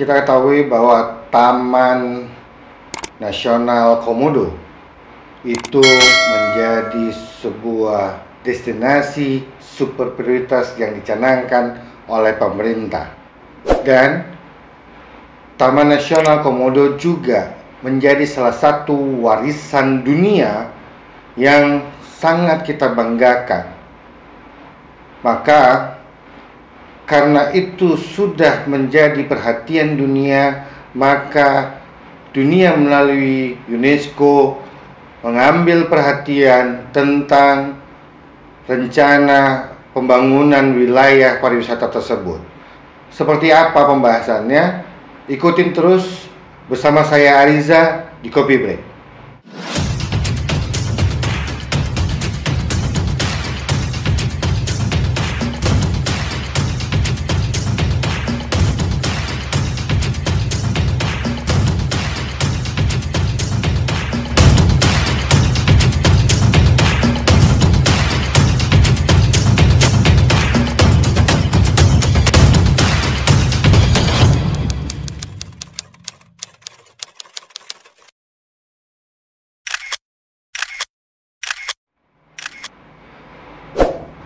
kita ketahui bahwa Taman Nasional Komodo itu menjadi sebuah destinasi super prioritas yang dicanangkan oleh pemerintah. Dan Taman Nasional Komodo juga menjadi salah satu warisan dunia yang sangat kita banggakan. Maka karena itu sudah menjadi perhatian dunia, maka dunia melalui UNESCO mengambil perhatian tentang rencana pembangunan wilayah pariwisata tersebut. Seperti apa pembahasannya? Ikutin terus bersama saya Ariza di Coffee Break.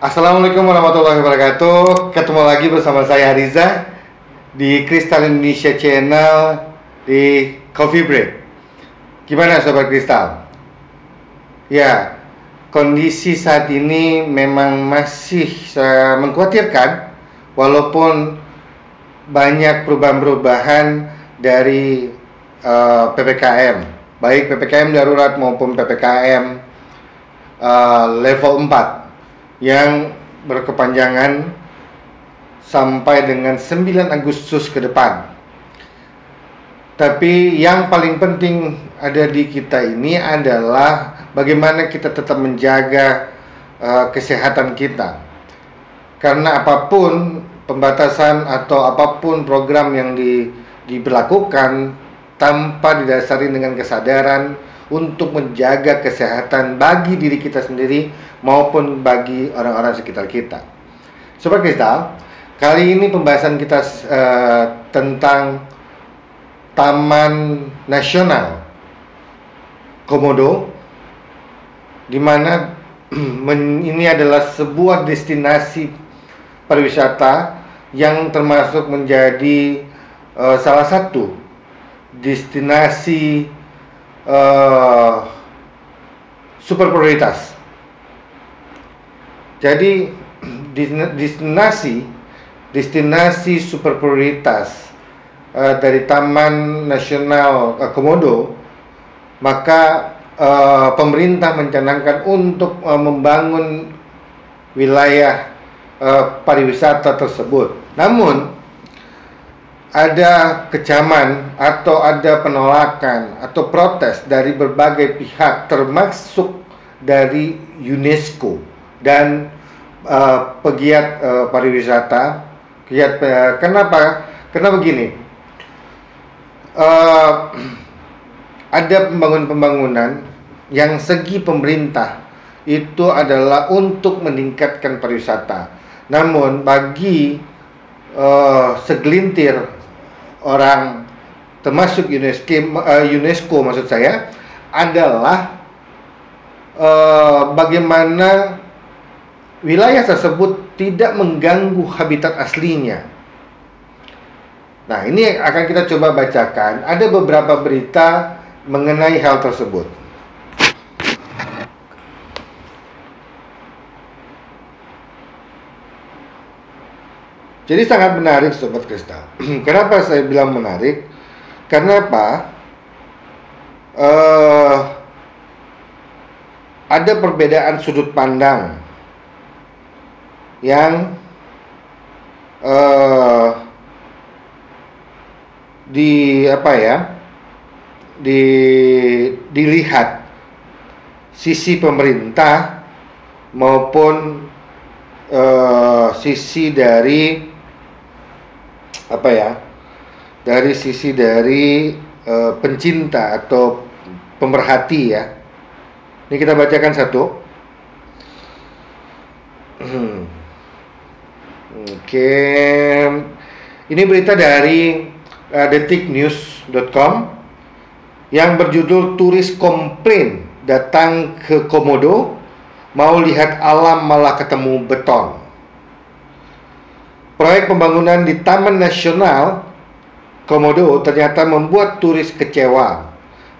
Assalamualaikum warahmatullahi wabarakatuh. Ketemu lagi bersama saya Ariza di Kristal Indonesia Channel di Coffee Break. Gimana Sobat Kristal? Ya, kondisi saat ini memang masih mengkhawatirkan, walaupun banyak perubahan-perubahan dari PPKM, baik PPKM darurat maupun PPKM level 4 yang berkepanjangan sampai dengan 9 Agustus ke depan. Tapi yang paling penting ada di kita ini adalah bagaimana kita tetap menjaga kesehatan kita. Karena apapun pembatasan atau apapun program yang diberlakukan tanpa didasari dengan kesadaran untuk menjaga kesehatan bagi diri kita sendiri maupun bagi orang-orang sekitar kita. Sobat Kristal, kali ini pembahasan kita tentang Taman Nasional Komodo, di mana ini adalah sebuah destinasi pariwisata yang termasuk menjadi salah satu destinasi super prioritas. Jadi destinasi super prioritas dari Taman Nasional Komodo, maka pemerintah mencanangkan untuk membangun wilayah pariwisata tersebut. Namun ada kecaman atau ada penolakan atau protes dari berbagai pihak, termasuk dari UNESCO dan pegiat pariwisata. Kenapa? Karena begini, ada pembangunan yang segi pemerintah itu adalah untuk meningkatkan pariwisata. Namun bagi segelintir orang, termasuk UNESCO maksud saya, adalah bagaimana wilayah tersebut tidak mengganggu habitat aslinya. Nah, ini akan kita coba bacakan. Ada beberapa berita mengenai hal tersebut. Jadi sangat menarik Sobat Kristal. Kenapa saya bilang menarik? Karena apa? Ada perbedaan sudut pandang yang dilihat sisi pemerintah maupun sisi dari sisi dari pencinta atau pemerhati ya. Ini kita bacakan satu. Oke. Ini berita dari detiknews.com yang berjudul turis komplain datang ke Komodo, mau lihat alam malah ketemu beton. Proyek pembangunan di Taman Nasional Komodo ternyata membuat turis kecewa.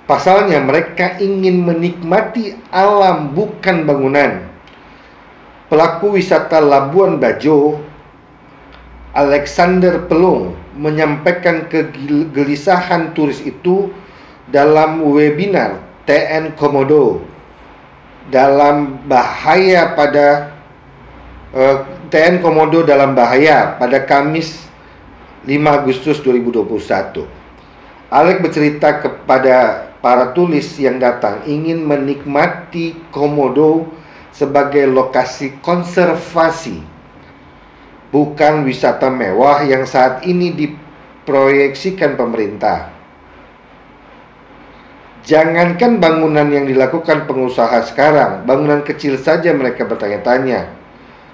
Pasalnya mereka ingin menikmati alam bukan bangunan. Pelaku wisata Labuan Bajo, Alexander Pelung, menyampaikan kegelisahan turis itu dalam webinar TN Komodo dalam bahaya pada TN Komodo dalam bahaya pada Kamis 5 Agustus 2021. Alex bercerita kepada para turis yang datang ingin menikmati Komodo sebagai lokasi konservasi, bukan wisata mewah yang saat ini diproyeksikan pemerintah. Jangankan bangunan yang dilakukan pengusaha sekarang, bangunan kecil saja mereka bertanya-tanya,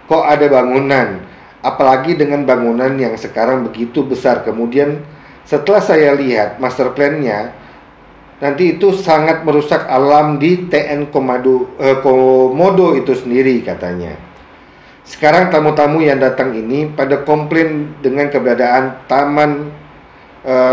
kok ada bangunan? Apalagi dengan bangunan yang sekarang begitu besar. Kemudian setelah saya lihat master plan-nya, nanti itu sangat merusak alam di TN Komodo itu sendiri katanya. Sekarang tamu-tamu yang datang ini pada komplain dengan keberadaan Taman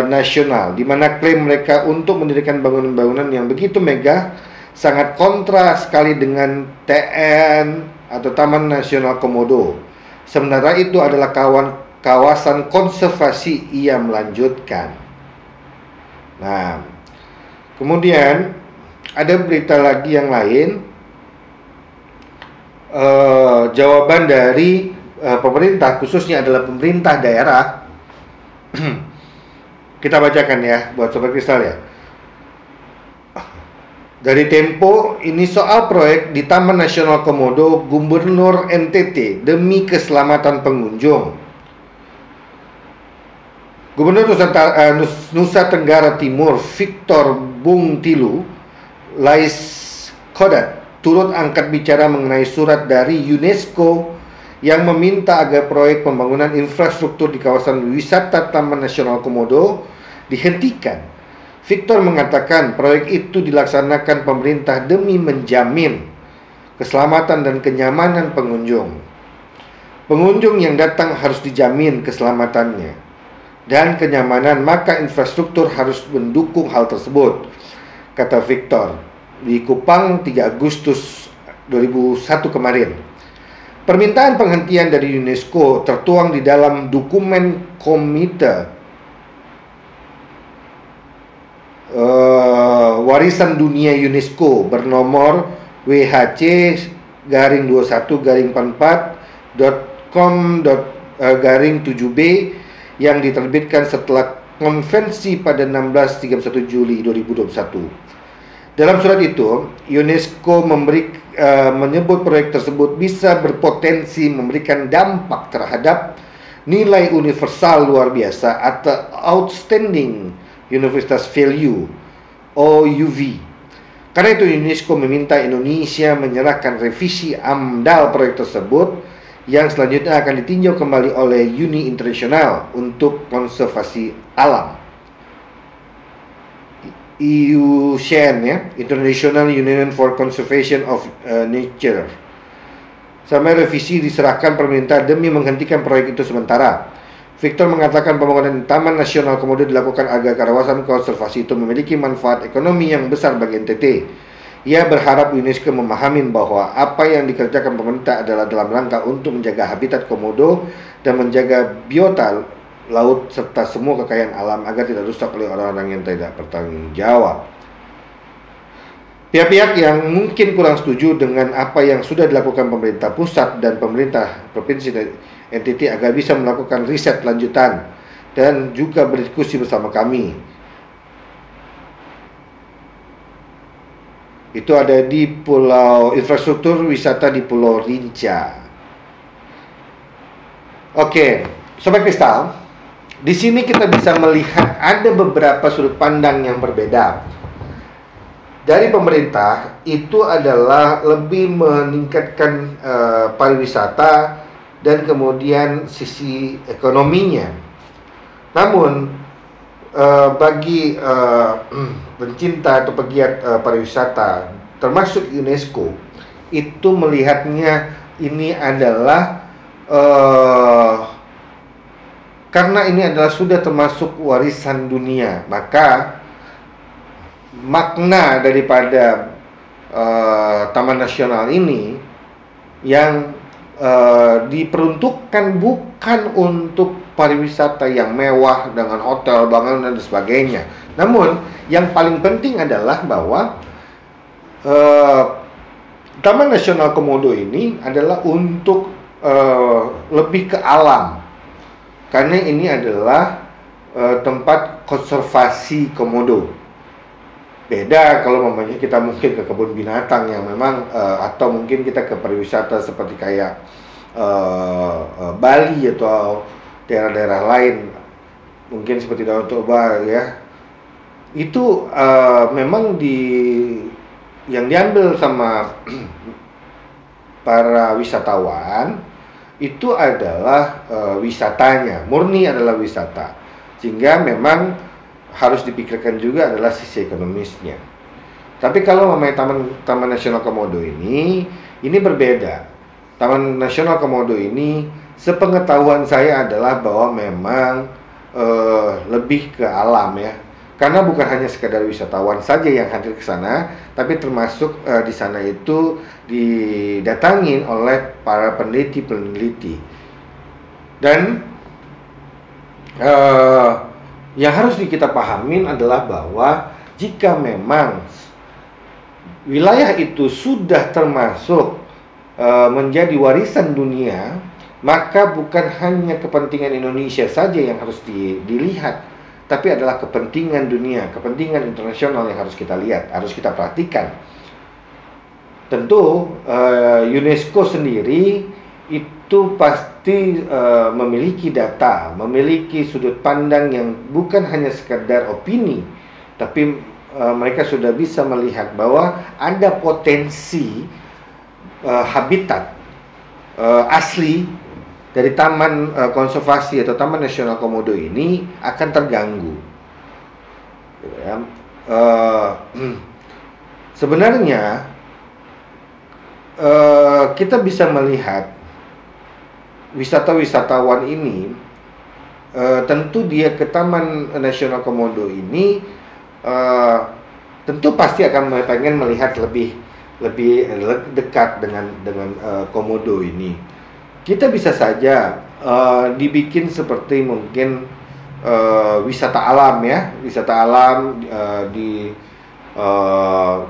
Nasional, di mana klaim mereka untuk mendirikan bangunan-bangunan yang begitu megah sangat kontra sekali dengan TN atau Taman Nasional Komodo. Sementara itu adalah kawasan konservasi, ia melanjutkan. Nah, kemudian ada berita lagi yang lain. Jawaban dari pemerintah, khususnya adalah pemerintah daerah. Kita bacakan ya buat Sobat Kristal ya. Dari Tempo, ini soal proyek di Taman Nasional Komodo, Gubernur NTT demi keselamatan pengunjung. Gubernur Nusa Tenggara Timur Victor Bungtilu Laiskodat turut angkat bicara mengenai surat dari UNESCO yang meminta agar proyek pembangunan infrastruktur di kawasan wisata Taman Nasional Komodo dihentikan. Victor mengatakan proyek itu dilaksanakan pemerintah demi menjamin keselamatan dan kenyamanan pengunjung. Pengunjung yang datang harus dijamin keselamatannya dan kenyamanan, maka infrastruktur harus mendukung hal tersebut, kata Victor di Kupang 3 Agustus 2001 kemarin. Permintaan penghentian dari UNESCO tertuang di dalam dokumen Komite Warisan Dunia UNESCO bernomor WHC-44.com.7b yang diterbitkan setelah konvensi pada 16-31 Juli 2021. Dalam surat itu, UNESCO menyebut proyek tersebut bisa berpotensi memberikan dampak terhadap nilai universal luar biasa atau Outstanding Universitas Value (OUV). Karena itu UNESCO meminta Indonesia menyerahkan revisi AMDAL proyek tersebut yang selanjutnya akan ditinjau kembali oleh Uni Internasional untuk Konservasi Alam. IUCN ya, International Union for Conservation of Nature. Sampai revisi diserahkan permintaan demi menghentikan proyek itu sementara. Victor mengatakan pembangunan Taman Nasional Komodo dilakukan agar kawasan konservasi itu memiliki manfaat ekonomi yang besar bagi NTT. Ia berharap UNESCO memahami bahwa apa yang dikerjakan pemerintah adalah dalam rangka untuk menjaga habitat Komodo dan menjaga biota laut serta semua kekayaan alam agar tidak rusak oleh orang-orang yang tidak bertanggung jawab. Pihak-pihak yang mungkin kurang setuju dengan apa yang sudah dilakukan pemerintah pusat dan pemerintah provinsi NTT agar bisa melakukan riset lanjutan dan juga berdiskusi bersama kami. Itu ada di Pulau Infrastruktur Wisata di Pulau Rinca. Oke, Sobat Kristal, di sini kita bisa melihat ada beberapa sudut pandang yang berbeda. Dari pemerintah itu adalah lebih meningkatkan pariwisata dan kemudian sisi ekonominya. Namun bagi pencinta atau pegiat pariwisata termasuk UNESCO itu melihatnya ini adalah karena ini adalah sudah termasuk warisan dunia, maka makna daripada Taman Nasional ini yang diperuntukkan bukan untuk pariwisata yang mewah dengan hotel, bangunan dan sebagainya. Namun yang paling penting adalah bahwa Taman Nasional Komodo ini adalah untuk lebih ke alam, karena ini adalah tempat konservasi komodo. Beda kalau mamanya kita mungkin ke kebun binatang yang memang atau mungkin kita ke pariwisata seperti kayak Bali atau daerah-daerah lain, mungkin seperti Danau Toba ya. Itu memang yang diambil sama para wisatawan itu adalah wisatanya, murni adalah wisata, sehingga memang harus dipikirkan juga adalah sisi ekonomisnya. Tapi kalau namanya Taman Nasional Komodo ini berbeda. Taman Nasional Komodo ini, sepengetahuan saya adalah bahwa memang lebih ke alam ya. Karena bukan hanya sekedar wisatawan saja yang hadir ke sana, tapi termasuk di sana itu didatangin oleh para peneliti-peneliti. Dan yang harus kita pahamin adalah bahwa jika memang wilayah itu sudah termasuk menjadi warisan dunia, maka bukan hanya kepentingan Indonesia saja yang harus dilihat, tapi adalah kepentingan dunia, kepentingan internasional yang harus kita lihat, harus kita perhatikan. Tentu UNESCO sendiri itu pasti memiliki data, memiliki sudut pandang yang bukan hanya sekedar opini, tapi mereka sudah bisa melihat bahwa ada potensi habitat asli dari Taman Konservasi atau Taman Nasional Komodo ini akan terganggu. Sebenarnya kita bisa melihat wisatawan ini tentu dia ke Taman Nasional Komodo ini tentu pasti akan pengen melihat lebih dekat dengan komodo ini. Kita bisa saja dibikin seperti mungkin wisata alam ya, wisata alam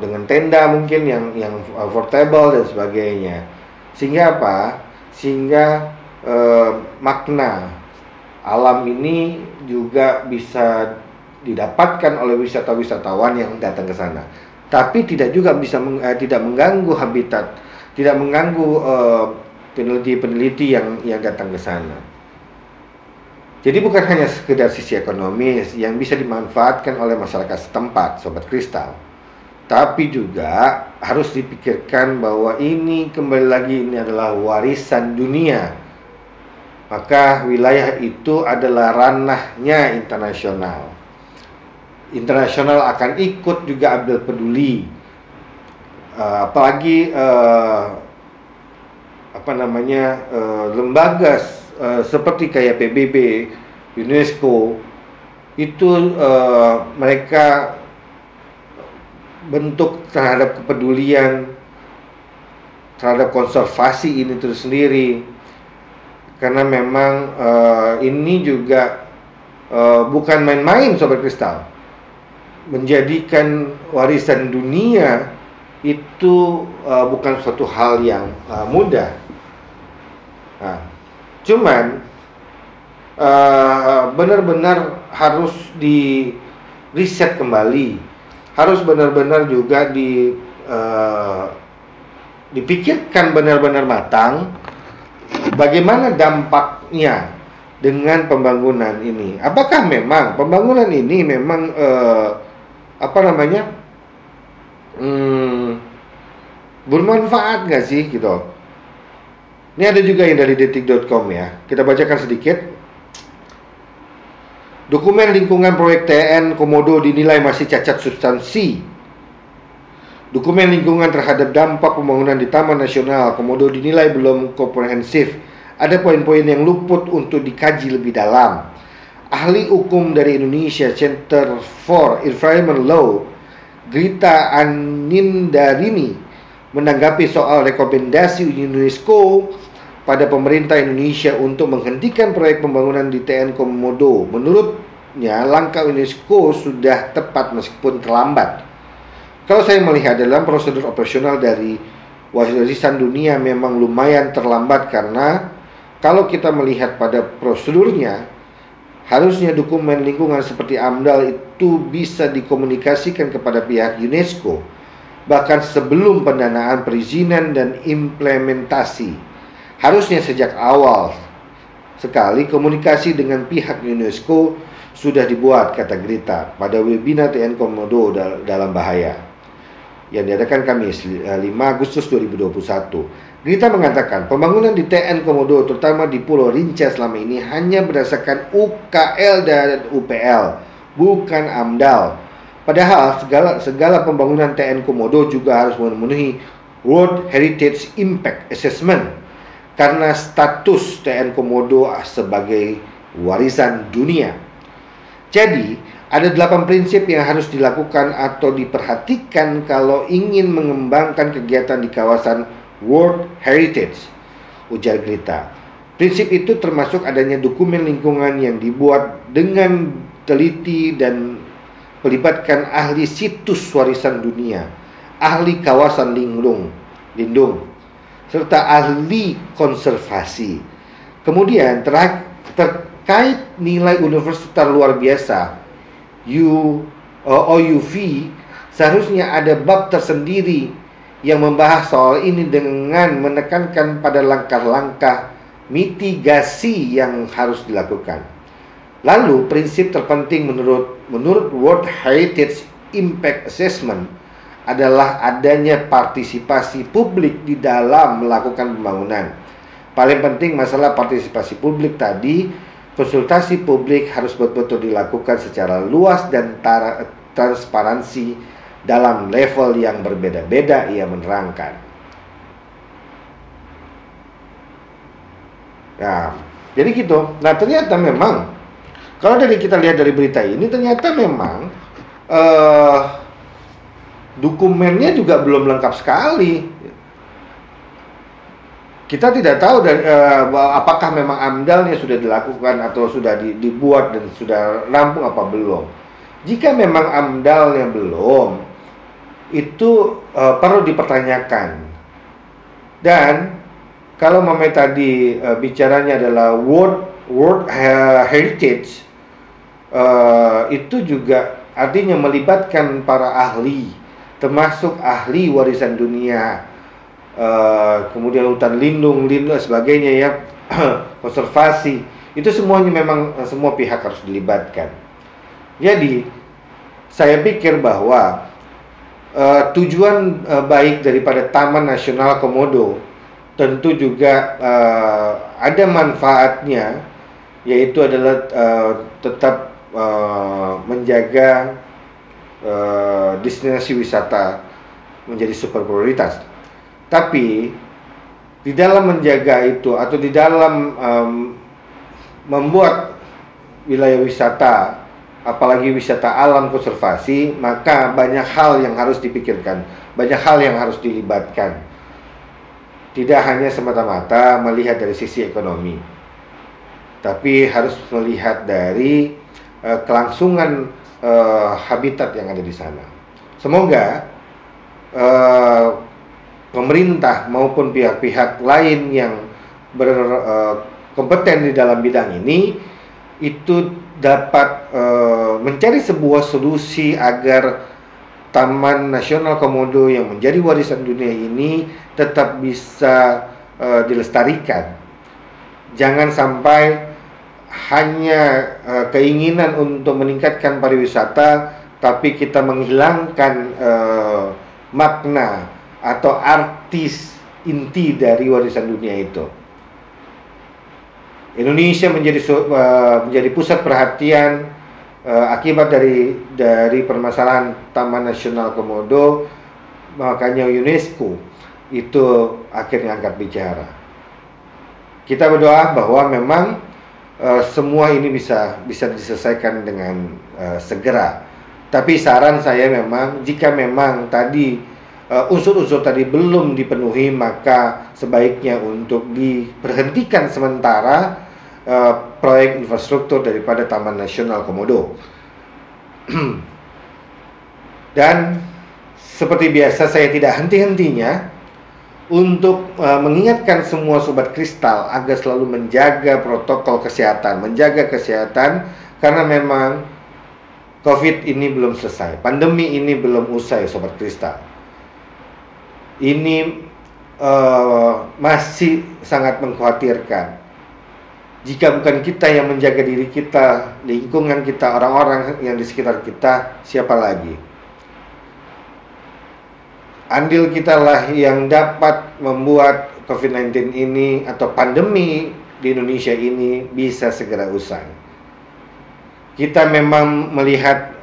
dengan tenda mungkin yang portable dan sebagainya. Sehingga apa? Sehingga makna alam ini juga bisa didapatkan oleh wisatawan yang datang ke sana. Tapi tidak juga bisa tidak mengganggu habitat, tidak mengganggu peneliti-peneliti yang datang ke sana. Jadi bukan hanya sekedar sisi ekonomis yang bisa dimanfaatkan oleh masyarakat setempat, Sobat Kristal, tapi juga harus dipikirkan bahwa ini kembali lagi ini adalah warisan dunia. Maka wilayah itu adalah ranahnya internasional. Internasional akan ikut juga ambil peduli, apalagi lembaga seperti kayak PBB, UNESCO itu mereka bentuk terhadap kepedulian terhadap konservasi ini itu sendiri, karena memang ini juga bukan main-main Sobat Kristal. Menjadikan warisan dunia itu bukan suatu hal yang mudah. Nah, cuman benar-benar harus di riset kembali, harus benar-benar juga dipikirkan benar-benar matang bagaimana dampaknya dengan pembangunan ini. Apakah memang pembangunan ini memang bermanfaat nggak sih gitu? Ini ada juga yang dari detik.com ya. Kita bacakan sedikit. Dokumen lingkungan proyek TN Komodo dinilai masih cacat substansi. Dokumen lingkungan terhadap dampak pembangunan di Taman Nasional Komodo dinilai belum komprehensif. Ada poin-poin yang luput untuk dikaji lebih dalam. Ahli hukum dari Indonesia Center for Environment Law, Grita Anindarini, menanggapi soal rekomendasi UNESCO pada pemerintah Indonesia untuk menghentikan proyek pembangunan di TN Komodo. Menurutnya, langkah UNESCO sudah tepat meskipun terlambat. Kalau saya melihat dalam prosedur operasional dari warisan dunia memang lumayan terlambat, karena kalau kita melihat pada prosedurnya, harusnya dokumen lingkungan seperti AMDAL itu bisa dikomunikasikan kepada pihak UNESCO bahkan sebelum pendanaan, perizinan, dan implementasi. Harusnya sejak awal sekali komunikasi dengan pihak UNESCO sudah dibuat, kata Grita pada webinar TN Komodo dalam bahaya yang diadakan Kamis 5 Agustus 2021. Grita mengatakan pembangunan di TN Komodo terutama di Pulau Rinca selama ini hanya berdasarkan UKL dan UPL, bukan AMDAL. Padahal segala pembangunan TN Komodo juga harus memenuhi World Heritage Impact Assessment karena status TN Komodo sebagai warisan dunia. Jadi, ada 8 prinsip yang harus dilakukan atau diperhatikan kalau ingin mengembangkan kegiatan di kawasan World Heritage, ujar Grita. Prinsip itu termasuk adanya dokumen lingkungan yang dibuat dengan teliti dan melibatkan ahli situs warisan dunia, ahli kawasan lindung, serta ahli konservasi. Kemudian terkait nilai universitas luar biasa OUV, seharusnya ada bab tersendiri yang membahas soal ini dengan menekankan pada langkah-langkah mitigasi yang harus dilakukan. Lalu prinsip terpenting menurut World Heritage Impact Assessment adalah adanya partisipasi publik di dalam melakukan pembangunan. Paling penting masalah partisipasi publik tadi, konsultasi publik harus betul-betul dilakukan secara luas dan transparansi dalam level yang berbeda-beda, ia menerangkan. Ya, jadi gitu. Nah, ternyata memang kalau kita lihat dari berita ini, ternyata memang dokumennya juga belum lengkap sekali. Kita tidak tahu apakah memang AMDALnya sudah dilakukan atau sudah dibuat dan sudah rampung apa belum. Jika memang AMDALnya belum, itu perlu dipertanyakan. Dan kalau Mame tadi bicaranya adalah World Heritage, itu juga artinya melibatkan para ahli, termasuk ahli warisan dunia, kemudian hutan lindung sebagainya ya, konservasi. Itu semuanya memang semua pihak harus dilibatkan. Jadi saya pikir bahwa tujuan baik daripada Taman Nasional Komodo tentu juga ada manfaatnya, yaitu adalah tetap menjaga destinasi wisata menjadi super prioritas. Tapi di dalam menjaga itu atau di dalam membuat wilayah wisata, apalagi wisata alam konservasi, maka banyak hal yang harus dipikirkan, banyak hal yang harus dilibatkan. Tidak hanya semata-mata melihat dari sisi ekonomi, tapi harus melihat dari kelangsungan habitat yang ada di sana. Semoga pemerintah maupun pihak-pihak lain yang berkompeten di dalam bidang ini itu dapat mencari sebuah solusi agar Taman Nasional Komodo yang menjadi warisan dunia ini tetap bisa dilestarikan. Jangan sampai hanya keinginan untuk meningkatkan pariwisata, tapi kita menghilangkan makna atau artis inti dari warisan dunia itu. Indonesia menjadi pusat perhatian akibat dari permasalahan Taman Nasional Komodo, makanya UNESCO itu akhirnya angkat bicara. Kita berdoa bahwa memang semua ini bisa diselesaikan dengan segera. Tapi saran saya memang, jika memang tadi unsur-unsur tadi belum dipenuhi, maka sebaiknya untuk diberhentikan sementara proyek infrastruktur daripada Taman Nasional Komodo. Dan seperti biasa, saya tidak henti-hentinya untuk mengingatkan semua sobat kristal agar selalu menjaga protokol kesehatan, karena memang COVID ini belum selesai, pandemi ini belum usai sobat kristal. Ini masih sangat mengkhawatirkan. Jika bukan kita yang menjaga diri kita, lingkungan kita, orang-orang yang di sekitar kita, siapa lagi? Andil kita lah yang dapat membuat COVID-19 ini atau pandemi di Indonesia ini bisa segera usai. Kita memang melihat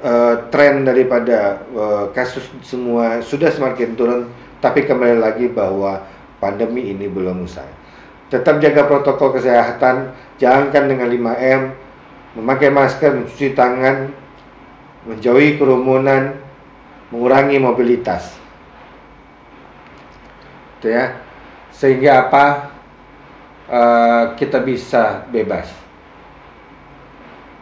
tren daripada kasus semua sudah semakin turun, tapi kembali lagi bahwa pandemi ini belum usai. Tetap jaga protokol kesehatan, jalankan dengan 5M, memakai masker, mencuci tangan, menjauhi kerumunan, mengurangi mobilitas. Itu ya. Sehingga apa? Kita bisa bebas.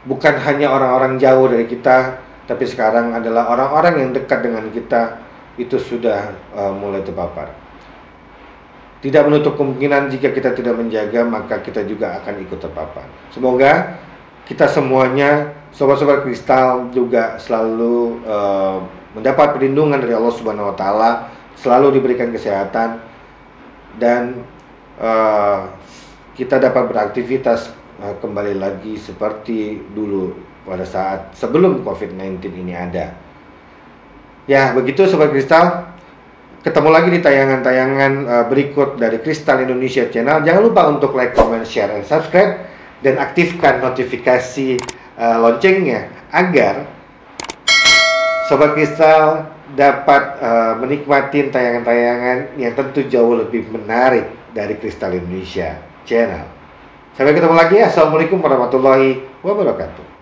Bukan hanya orang-orang jauh dari kita, tapi sekarang adalah orang-orang yang dekat dengan kita itu sudah mulai terpapar. Tidak menutup kemungkinan jika kita tidak menjaga, maka kita juga akan ikut terpapar. Semoga kita semuanya, sobat-sobat kristal, juga selalu mendapat perlindungan dari Allah Subhanahu wa Ta'ala, selalu diberikan kesehatan, dan kita dapat beraktivitas kembali lagi seperti dulu pada saat sebelum COVID-19 ini ada. Ya, begitu sobat kristal. Ketemu lagi di tayangan-tayangan berikut dari Kristal Indonesia Channel. Jangan lupa untuk like, comment, share, dan subscribe, dan aktifkan notifikasi loncengnya agar sobat kristal dapat menikmati tayangan-tayangan yang tentu jauh lebih menarik dari Kristal Indonesia Channel. Sampai ketemu lagi. Assalamualaikum warahmatullahi wabarakatuh.